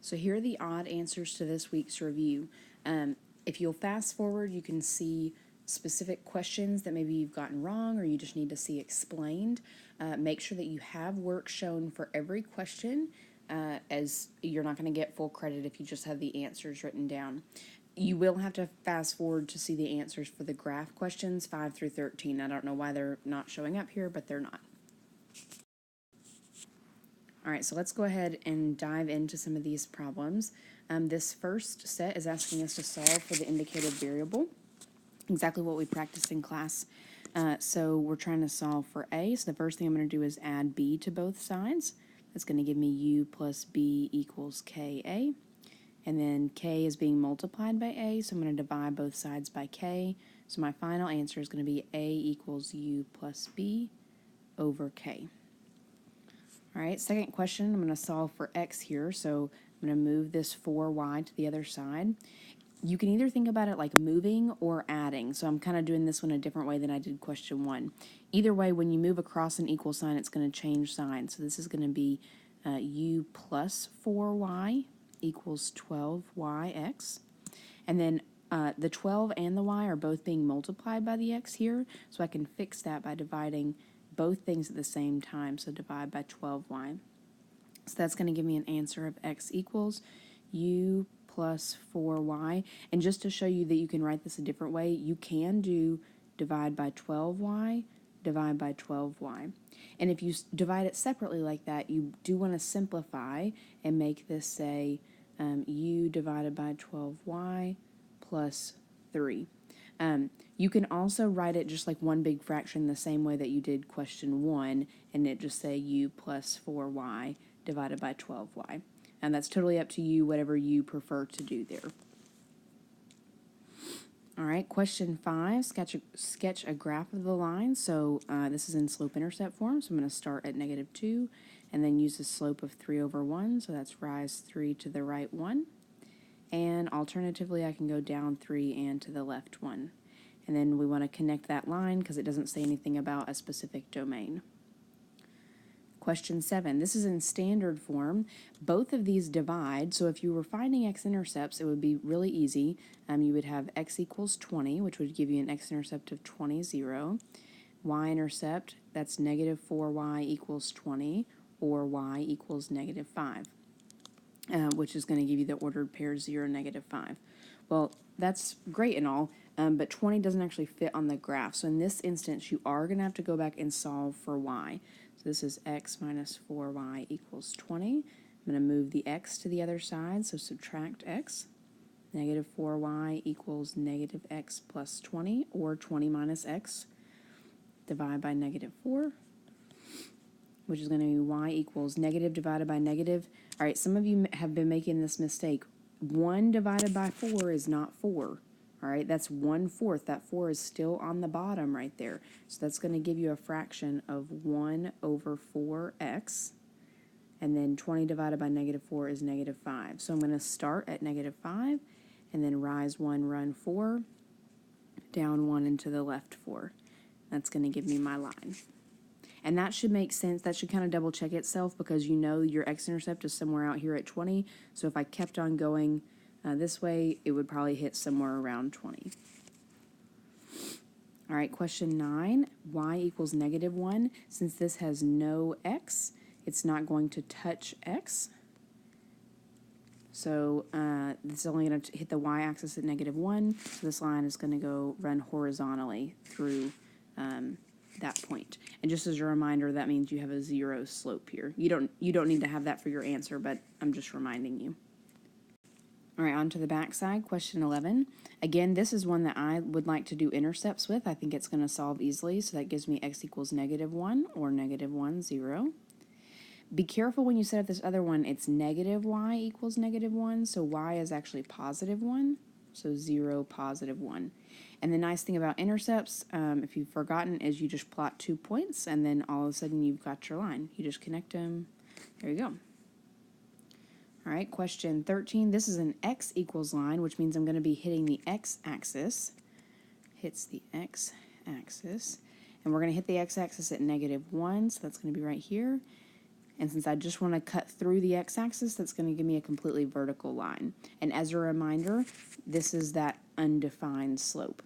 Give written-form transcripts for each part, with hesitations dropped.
So here are the odd answers to this week's review. If you'll fast forward, you can see specific questions that maybe you've gotten wrong or you just need to see explained. Make sure that you have work shown for every question, as you're not going to get full credit if you just have the answers written down. You will have to fast forward to see the answers for the graph questions 5 through 13. I don't know why they're not showing up here, but they're not. All right, so let's go ahead and dive into some of these problems. This first set is asking us to solve for the indicated variable, exactly what we practiced in class. So we're trying to solve for a. So the first thing I'm going to do is add b to both sides. That's going to give me u plus b equals ka. And then k is being multiplied by a, so I'm going to divide both sides by k. So my final answer is going to be a equals u plus b over k. All right, second question, I'm going to solve for x here, so I'm going to move this 4y to the other side. You can either think about it like moving or adding, so I'm kind of doing this one a different way than I did question 1. Either way, when you move across an equal sign, it's going to change sign. So this is going to be u plus 4y equals 12yx. And then the 12 and the y are both being multiplied by the x here, so I can fix that by dividing both things at the same time, so divide by 12y. So that's going to give me an answer of x equals u plus 4y. And just to show you that you can write this a different way, you can do divide by 12y, divide by 12y. And if you divide it separately like that, you do want to simplify and make this say u divided by 12y plus 3. You can also write it just like one big fraction the same way that you did question 1, and it just say u plus 4y divided by 12y. And that's totally up to you, whatever you prefer to do there. All right, question 5, sketch a graph of the line. So this is in slope-intercept form, so I'm going to start at -2 and then use the slope of 3 over 1, so that's rise 3 to the right 1. And alternatively, I can go down 3 and to the left 1. And then we want to connect that line because it doesn't say anything about a specific domain. Question 7, this is in standard form. Both of these divide, so if you were finding x-intercepts, it would be really easy. You would have x equals 20, which would give you an x-intercept of 20, 0. Y-intercept, that's -4y equals 20, or y equals -5. Which is going to give you the ordered pair 0, -5. Well, that's great and all, but 20 doesn't actually fit on the graph. So in this instance, you are going to have to go back and solve for y. So this is x minus 4y equals 20. I'm going to move the x to the other side, so subtract x. -4y equals -x plus 20, or 20 minus x. Divide by -4. Which is going to be y equals negative divided by negative. All right, some of you have been making this mistake. 1 divided by 4 is not 4. All right, that's 1/4. That 4 is still on the bottom right there. So that's going to give you a fraction of 1 over 4x. And then 20 divided by -4 is -5. So I'm going to start at -5 and then rise 1, run 4, down 1 and to the left 4. That's going to give me my line. And that should make sense. That should kind of double check itself because you know your x-intercept is somewhere out here at 20. So if I kept on going this way, it would probably hit somewhere around 20. All right, question 9, y equals -1. Since this has no x, it's not going to touch x. So this is only going to hit the y-axis at -1. So this line is going to go run horizontally through that point. And just as a reminder, that means you have a 0 slope here. You don't need to have that for your answer, but I'm just reminding you. All right, on to the back side, question 11. Again, this is one that I would like to do intercepts with. I think it's going to solve easily, so that gives me x equals -1 or -1, 0. Be careful when you set up this other one, it's -y equals -1, so y is actually +1, so 0, +1. And the nice thing about intercepts, if you've forgotten, is you just plot 2 points, and then all of a sudden you've got your line. You just connect them. There you go. All right, question 13. This is an x equals line, which means I'm going to be hitting the x-axis. Hits the x-axis. And we're going to hit the x-axis at -1, so that's going to be right here. And since I just want to cut through the x-axis, that's going to give me a completely vertical line. And as a reminder, this is that undefined slope.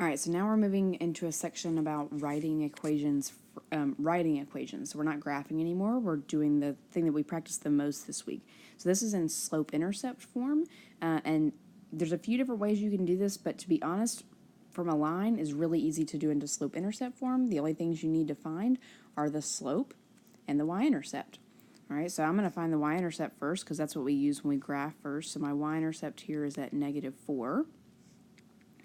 All right, so now we're moving into a section about writing equations. So we're not graphing anymore. We're doing the thing that we practiced the most this week. So this is in slope-intercept form, and there's a few different ways you can do this, but to be honest, from a line is really easy to do into slope-intercept form. The only things you need to find are the slope and the y-intercept. All right, so I'm going to find the y-intercept first because that's what we use when we graph first. So my y-intercept here is at -4.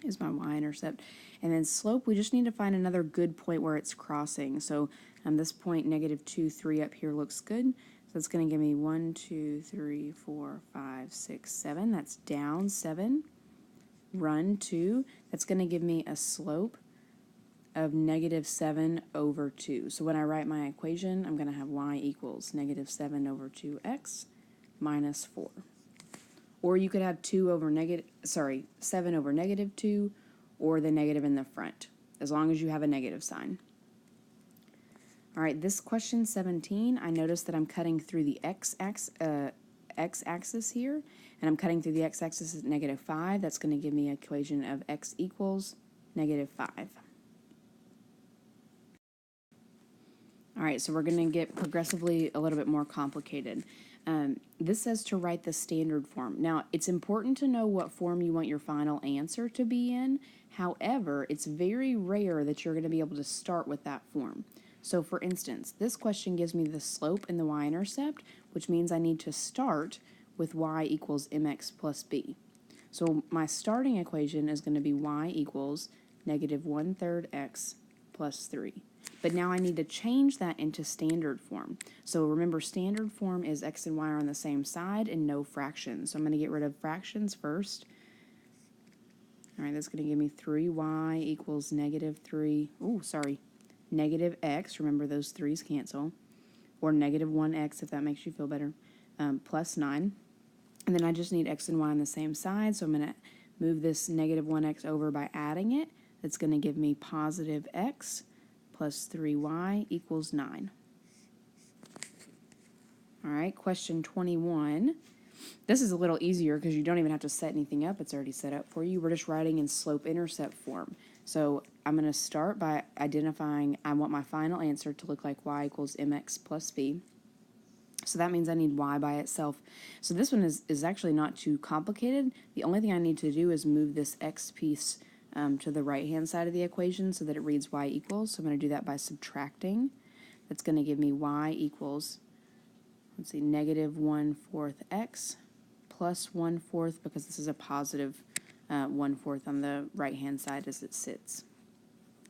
Is my y-intercept. And then slope, we just need to find another good point where it's crossing. So this point, -2, 3 up here looks good. So it's going to give me 1, 2, 3, 4, 5, 6, 7. That's down 7. Run 2. That's going to give me a slope of -7/2. So when I write my equation, I'm going to have y equals -7/2x minus 4. Or you could have 7 over -2, or the negative in the front, as long as you have a negative sign. All right, this question 17, I noticed that I'm cutting through the x-axis here, and I'm cutting through the x-axis at -5. That's going to give me an equation of x equals -5. All right, so we're going to get progressively a little bit more complicated. This says to write the standard form. Now, it's important to know what form you want your final answer to be in. However, it's very rare that you're going to be able to start with that form. So, for instance, this question gives me the slope and the y-intercept, which means I need to start with y equals mx plus b. So, my starting equation is going to be y equals -1/3 x plus 3. But now I need to change that into standard form. So remember, standard form is x and y are on the same side and no fractions. So I'm going to get rid of fractions first. All right, that's going to give me 3y equals -3. Negative x. Remember, those 3's cancel. Or -1x if that makes you feel better. Plus 9. And then I just need x and y on the same side. So I'm going to move this -1x over by adding it. That's going to give me positive x plus 3y equals 9. All right, question 21. This is a little easier because you don't even have to set anything up. It's already set up for you. We're just writing in slope-intercept form. So I'm going to start by identifying I want my final answer to look like y equals mx plus b. So that means I need y by itself. So this one is actually not too complicated. The only thing I need to do is move this x piece to the right-hand side of the equation so that it reads y equals. So I'm going to do that by subtracting. That's going to give me y equals, let's see, -1/4 x plus 1/4, because this is a positive 1/4 on the right-hand side as it sits.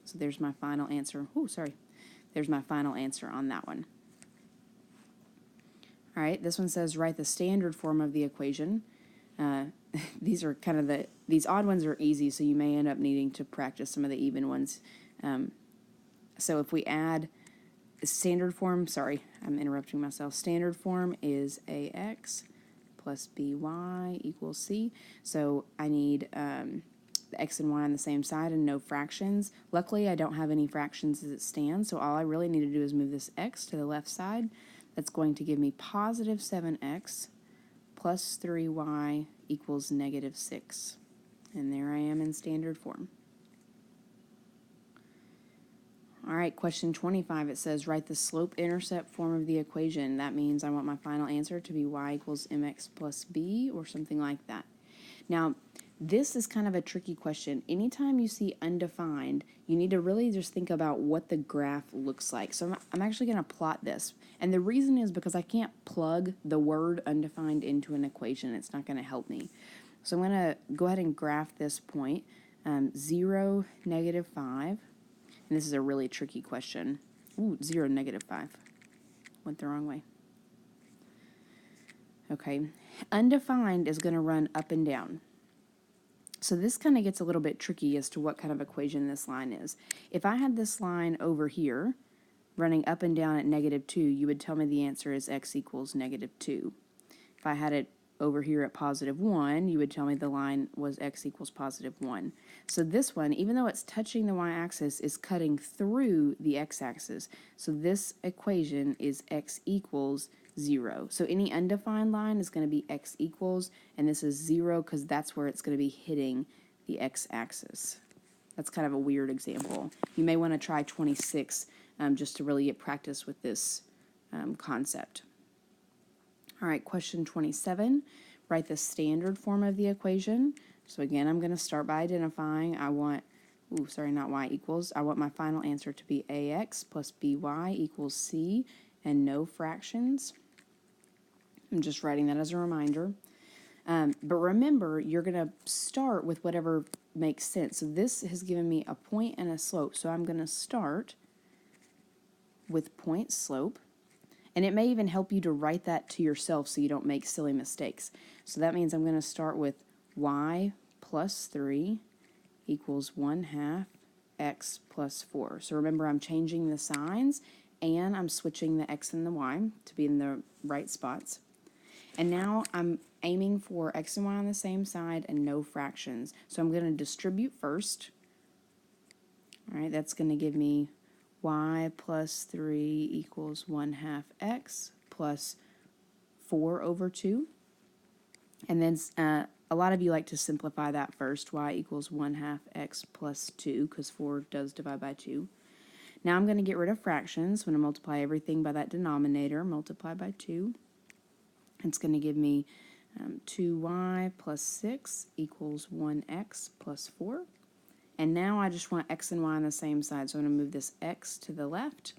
So there's my final answer. There's my final answer on that one. All right, this one says write the standard form of the equation. These are kind of these odd ones are easy, so you may end up needing to practice some of the even ones. So if we add standard form, I'm interrupting myself. Standard form is ax plus by equals c. So I need the x and y on the same side and no fractions. Luckily, I don't have any fractions as it stands, so all I really need to do is move this x to the left side. That's going to give me positive 7x plus 3y equals -6. And there I am in standard form. All right, question 25, it says write the slope-intercept form of the equation. That means I want my final answer to be y equals mx plus b or something like that. Now, this is kind of a tricky question. Anytime you see undefined, you need to really just think about what the graph looks like. So I'm actually going to plot this. And the reason is because I can't plug the word undefined into an equation. It's not going to help me. So I'm going to go ahead and graph this point, 0, -5. And this is a really tricky question. 0, -5. Went the wrong way. Okay. Undefined is going to run up and down. So this kind of gets a little bit tricky as to what kind of equation this line is. If I had this line over here running up and down at -2, you would tell me the answer is x equals -2. If I had it over here at positive 1, you would tell me the line was x equals positive 1. So this one, even though it's touching the y-axis, is cutting through the x-axis. So this equation is x equals 0. So any undefined line is going to be x equals, and this is 0 because that's where it's going to be hitting the x-axis. That's kind of a weird example. You may want to try 26 just to really get practice with this concept. All right, question 27. Write the standard form of the equation. So again, I'm going to start by identifying. I want, not y equals. I want my final answer to be ax plus by equals c and no fractions. I'm just writing that as a reminder. But remember, you're going to start with whatever makes sense. So this has given me a point and a slope. So I'm going to start with point slope. And it may even help you to write that to yourself so you don't make silly mistakes. So that means I'm going to start with y plus 3 equals 1/2 x plus 4. So remember, I'm changing the signs and I'm switching the x and the y to be in the right spots. And now I'm aiming for x and y on the same side and no fractions. So I'm going to distribute first. All right, that's going to give me y plus 3 equals 1/2 x plus 4 over 2. And then a lot of you like to simplify that first. Y equals 1/2 x plus 2 because 4 does divide by 2. Now I'm going to get rid of fractions. I'm going to multiply everything by that denominator, multiply by 2. It's going to give me 2y plus 6 equals 1x plus 4. And now I just want x and y on the same side, so I'm going to move this x to the left,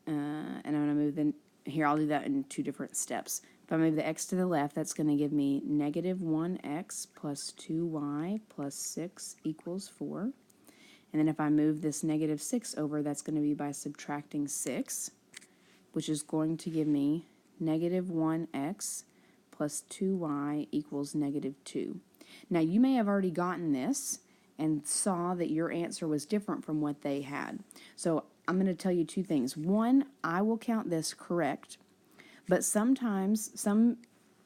and I'm going to move here I'll do that in 2 different steps. If I move the x to the left, that's going to give me negative 1x plus 2y plus 6 equals 4. And then if I move this negative 6 over, that's going to be by subtracting 6, which is going to give me negative 1x plus 2y equals negative 2. Now you may have already gotten this and saw that your answer was different from what they had. So I'm going to tell you 2 things. One, I will count this correct, but sometimes some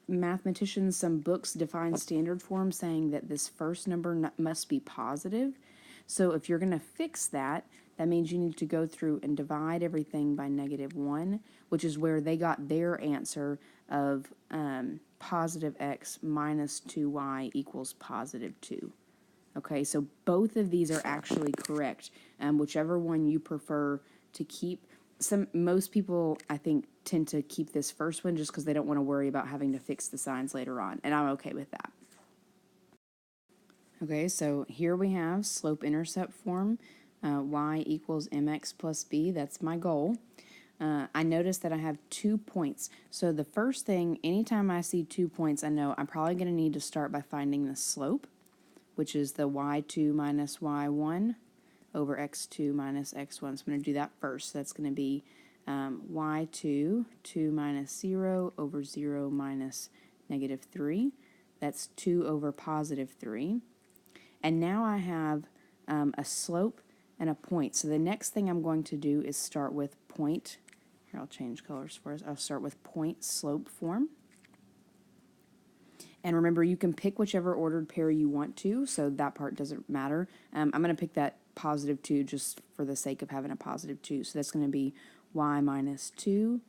mathematicians, some books define standard form saying that this first number must be positive. So if you're going to fix that, that means you need to go through and divide everything by negative 1, which is where they got their answer of positive x minus 2y equals positive 2. Okay, so both of these are actually correct, whichever one you prefer to keep. Most people, I think, tend to keep this first one just because they don't want to worry about having to fix the signs later on, and I'm okay with that. Okay, so here we have slope-intercept form, y equals mx plus b. That's my goal. I notice that I have 2 points. So the first thing, anytime I see 2 points, I know I'm probably going to need to start by finding the slope, which is the y2 minus y1 over x2 minus x1. So I'm going to do that first. So that's going to be y2, 2 minus 0 over 0 minus negative 3. That's 2 over positive 3. And now I have a slope and a point. So the next thing I'm going to do is start with point. Here, I'll change colors for us. I'll start with point slope form. And remember, you can pick whichever ordered pair you want to, so that part doesn't matter. I'm going to pick that positive 2 just for the sake of having a positive 2. So that's going to be y minus 2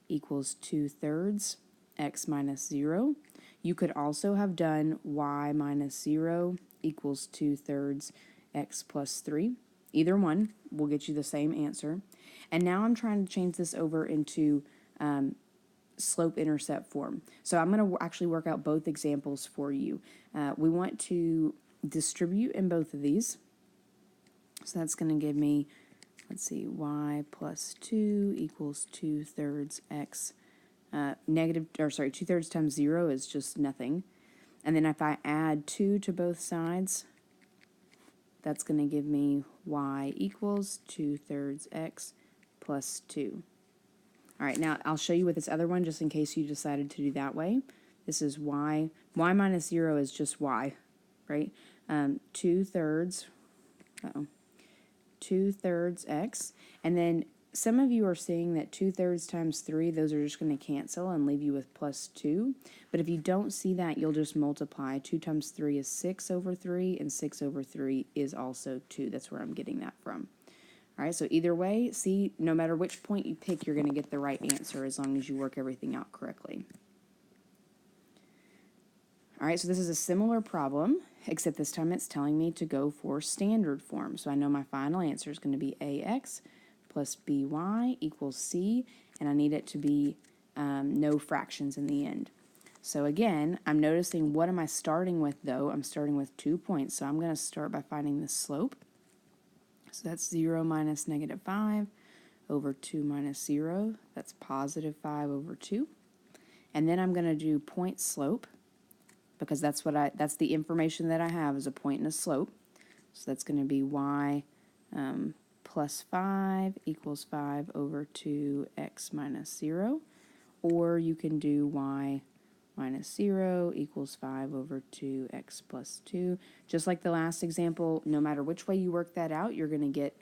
equals 2/3 x minus 0. You could also have done y minus 0 equals 2/3 x plus 3. Either one will get you the same answer. And now I'm trying to change this over into slope-intercept form. So I'm going to actually work out both examples for you. We want to distribute in both of these. So that's going to give me, let's see, y plus 2 equals 2/3 x. 2/3 times 0 is just nothing. And then if I add 2 to both sides, that's going to give me y equals 2/3 x plus 2. All right, now I'll show you with this other one just in case you decided to do that way. This is y. Y minus 0 is just y, right? 2/3 x. And then some of you are seeing that 2/3 times 3, those are just going to cancel and leave you with plus 2. But if you don't see that, you'll just multiply. 2 times 3 is 6 over 3, and 6 over 3 is also 2. That's where I'm getting that from. All right, so either way, see, no matter which point you pick, you're going to get the right answer as long as you work everything out correctly. All right, so this is a similar problem, except this time it's telling me to go for standard form. So I know my final answer is going to be ax plus by equals c, and I need it to be no fractions in the end. So again, I'm noticing what am I starting with though? I'm starting with 2 points, so I'm going to start by finding the slope. So that's 0 minus negative 5 over 2 minus 0. That's positive 5 over 2. And then I'm going to do point slope, because that's the information that I have is a point and a slope. So that's going to be y plus 5 equals 5 over 2x minus 0. Or you can do y minus 0 equals 5 over 2x plus 2. Just like the last example, no matter which way you work that out, you're going to get,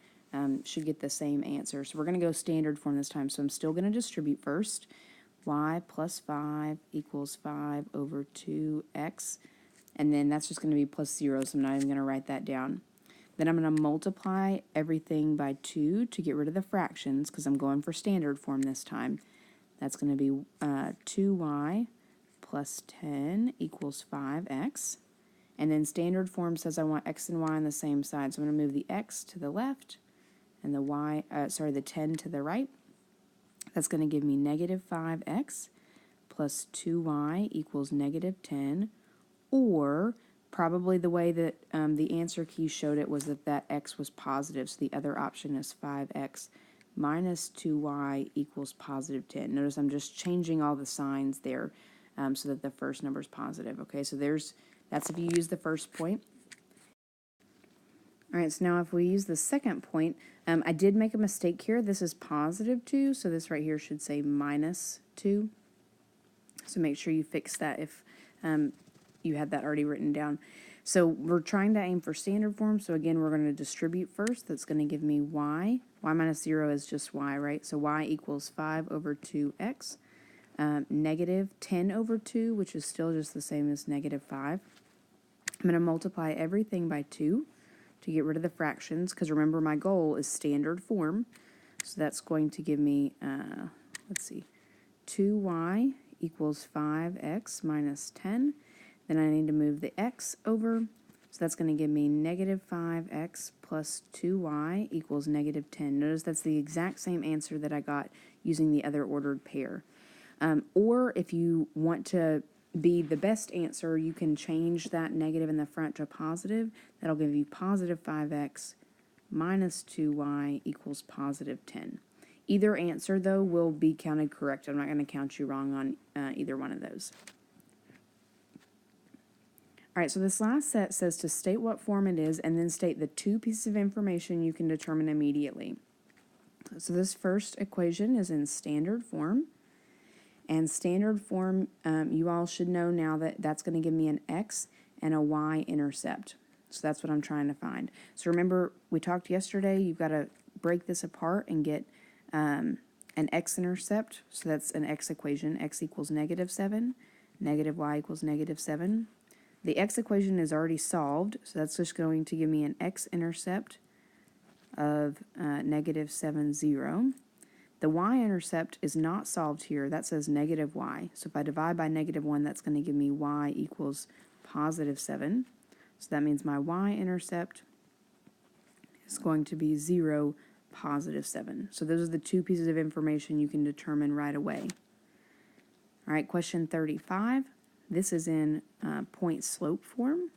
should get the same answer. So we're going to go standard form this time. So I'm still going to distribute first. Y plus 5 equals 5 over 2x. And then that's just going to be plus 0, so I'm not even going to write that down. Then I'm going to multiply everything by 2 to get rid of the fractions, because I'm going for standard form this time. That's going to be 2y plus 10 equals 5x. And then standard form says I want x and y on the same side, so I'm going to move the x to the left and the 10 to the right. That's going to give me negative 5x plus 2y equals negative 10, or probably the way that the answer key showed it was that x was positive, so the other option is 5x minus 2y equals positive 10. Notice I'm just changing all the signs there so that the first number is positive. Okay, so that's if you use the first point. All right, so now if we use the second point, I did make a mistake here. This is positive 2, so this right here should say minus 2. So make sure you fix that if you had that already written down. So we're trying to aim for standard form, so again, we're going to distribute first. That's going to give me y. Y minus 0 is just y, right? So y equals 5 over 2x. Negative 10 over 2, which is still just the same as negative 5. I'm going to multiply everything by 2 to get rid of the fractions, because remember my goal is standard form. So that's going to give me, let's see, 2y equals 5x minus 10. Then I need to move the x over. So that's going to give me negative 5x plus 2y equals negative 10. Notice that's the exact same answer that I got using the other ordered pair. Or if you want to be the best answer, you can change that negative in the front to a positive. That'll give you positive 5x minus 2y equals positive 10. Either answer, though, will be counted correct. I'm not going to count you wrong on either one of those. All right, so this last set says to state what form it is and then state the 2 pieces of information you can determine immediately. So this first equation is in standard form. And standard form, you all should know now that that's going to give me an x and a y intercept. So that's what I'm trying to find. So remember, we talked yesterday, you've got to break this apart and get an x-intercept. So that's an x equation. X equals negative 7. Negative y equals negative 7. The x equation is already solved, so that's just going to give me an x-intercept of negative 7, 0. The y-intercept is not solved here. That says negative y. So if I divide by negative 1, that's going to give me y equals positive 7. So that means my y-intercept is going to be 0, positive 7. So those are the 2 pieces of information you can determine right away. All right, question 35. This is in point slope form.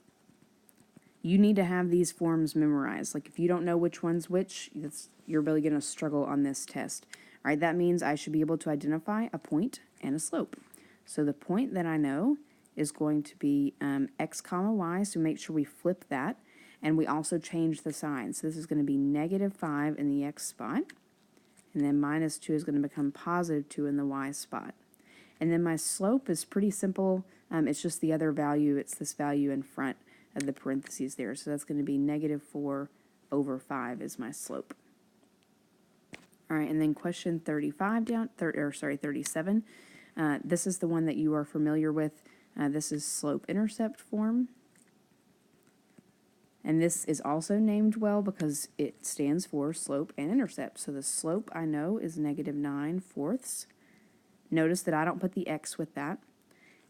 You need to have these forms memorized. Like if you don't know which one's which, you're really going to struggle on this test. All right, that means I should be able to identify a point and a slope. So the point that I know is going to be x comma y, so make sure we flip that. And we also change the sign. So this is going to be negative 5 in the x spot. And then minus 2 is going to become positive 2 in the y spot. And then my slope is pretty simple. It's just the other value. It's this value in front of the parentheses there. So that's going to be negative 4 over 5 is my slope. All right, and then question 35 37. This is the one that you are familiar with. This is slope-intercept form. And this is also named well because it stands for slope and intercept. So the slope I know is -9/4. Notice that I don't put the x with that.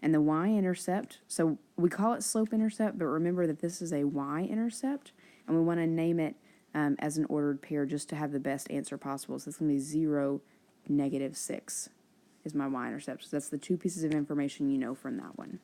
And the y-intercept, so we call it slope-intercept, but remember that this is a y-intercept, and we want to name it as an ordered pair just to have the best answer possible. So it's going to be 0, -6 is my y-intercept. So that's the two pieces of information you know from that one.